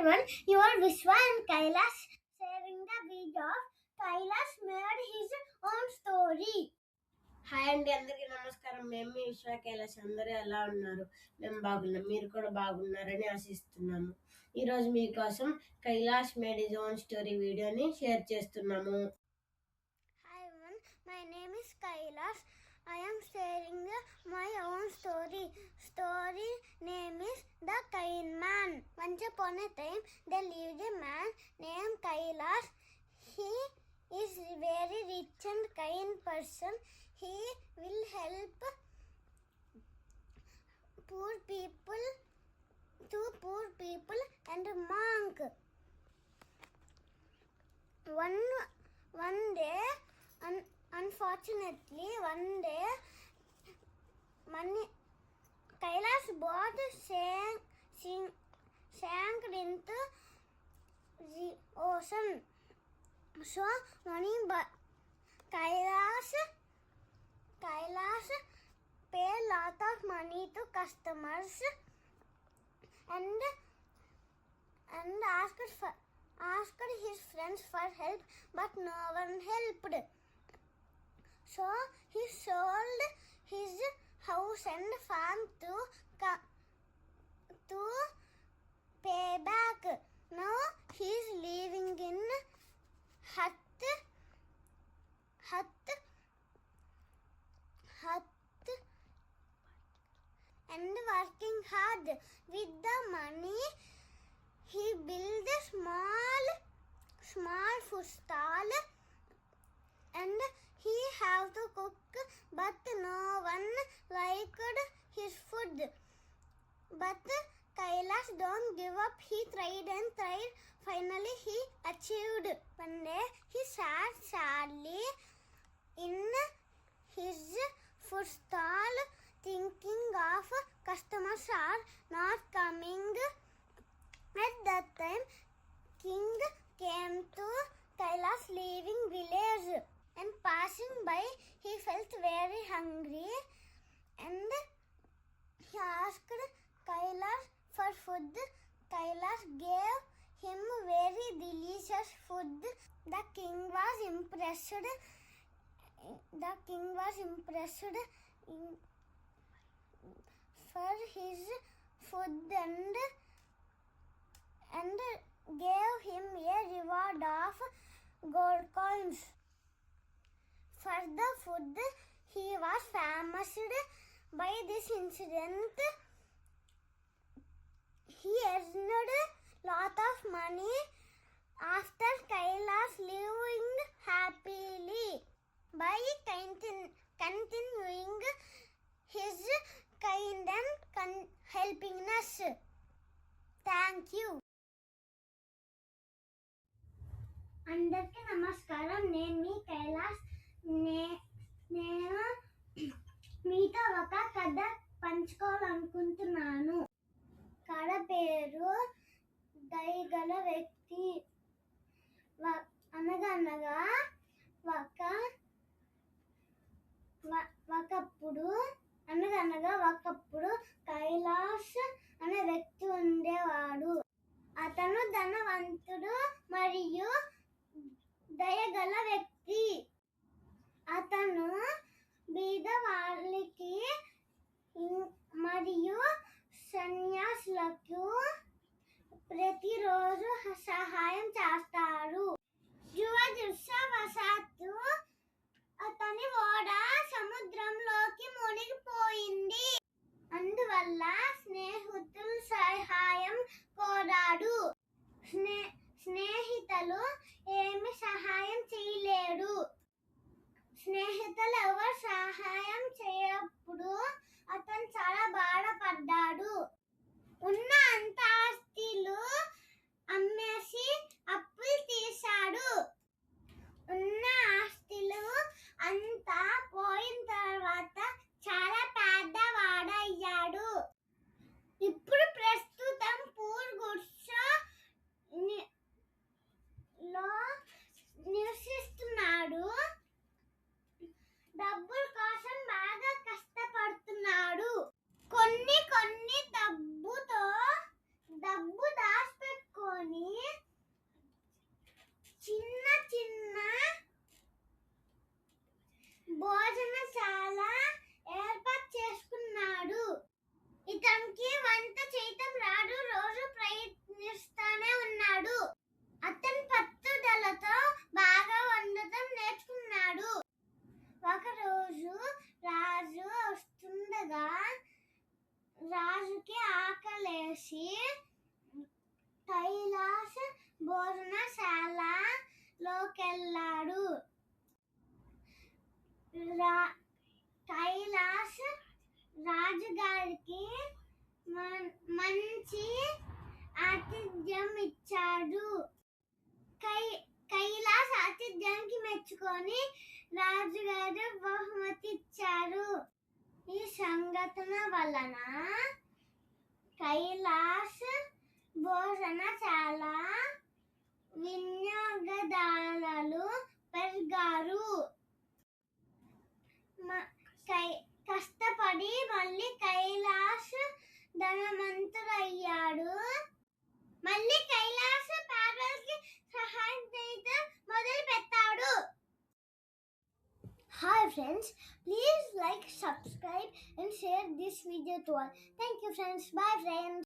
everyone, you are Vishwa and Kailash sharing the video of Kailash made his own story. Hi అండి, అందరికీ నమస్కారం. మేము మీ విశ్వ కైలాష్. అందరూ ఎలా ఉన్నారు? మేము బాగున్నాం. మీరు కూడా బాగున్నారని ఆశిస్తున్నాము. ఈరోజు మీకోసం Kailash made his own story వీడియోని షేర్ చేస్తున్నాము. Hi everyone, my name is Kailash. I am sharing my own story. Story name is The Kind Man. Once upon a time, there lived a man named Kailash. He is very rich and kind person. He will help poor people and monk. One day, unfortunately, Kailash boat sank into the ocean. So Kailash paid lot of money to customers and asked his friends for help, but no one helped. So he sold his house and farm to pay back. Now he is living in hut and working hard. With the money, he built a small food stall and he have to cook, but no one liked his food. But Kailash don't give up. He tried and tried. Finally, he achieved. One day, he sat sadly in his food stall, thinking of customers are not coming. At that time, King came to Kailash living village, and passing by, he felt very hungry and he asked Kailash for food. Kailash gave him very delicious food. The king was impressed for his food and gave him a reward of gold coins. For the food, he was famous. By this incident, he earned lot of money. After Kailash living happily by continuing his kind and helpingness. Thank you. అందరికీ నమస్కారం. నేను మీ కైలాష్. నేను మీతో ఒక కథ పంచుకోవాలనుకుంటున్నాను. కథ పేరు దయగల వ్యక్తి. అనగనగా ఒకప్పుడు కైలాష్ అనే వ్యక్తి ఉండేవాడు. అతను ధనవంతుడు మరియు దయగల వ్యక్తి. అతను బీద వాళ్ళకి మరియు సన్యాసులకు ప్రతిరోజు సహాయం చేస్తాడు. దురదృష్టవశాత్తు అతని ఓడ సముద్రంలోకి మునిగిపోయింది. అందువల్ల స్నేహితుల సహాయం కోరాడు. స్నేహితులు ఏమి సహాయం చేయలేడు. స్నేహితులు ఎవరు సహాయం చేయప్పుడు అతను చాలా బాధపడ్డాడు. ఉన్న అంత ఆస్తులు అమ్మేసి అప్పులు తీశాడు. ఉన్న ఆస్తులు అంతా పోయిన తర్వాత చాలా పెద్దవాడయ్యాడు. ఇప్పుడు ప్రస్తుతం పూర్ వరం ఇచ్చాడు. కైలాస్ ఆతిథ్యానికి మెచ్చుకొని రాజుగారు బహుమతి ఇచ్చారు. ఈ సంఘటన వలన కైలాస్ భోజనశాల వినియోగదారులు పెరిగారు. కష్టపడి మళ్ళీ కైలాస్ ధనవంతుడయ్యాడు. మళ్ళీ కైలాస్ పేదలకి సహాయం చేయడం మొదలు పెట్టాడు. Hi friends, please like, subscribe and share this video to all. Thank you friends. Bye friends.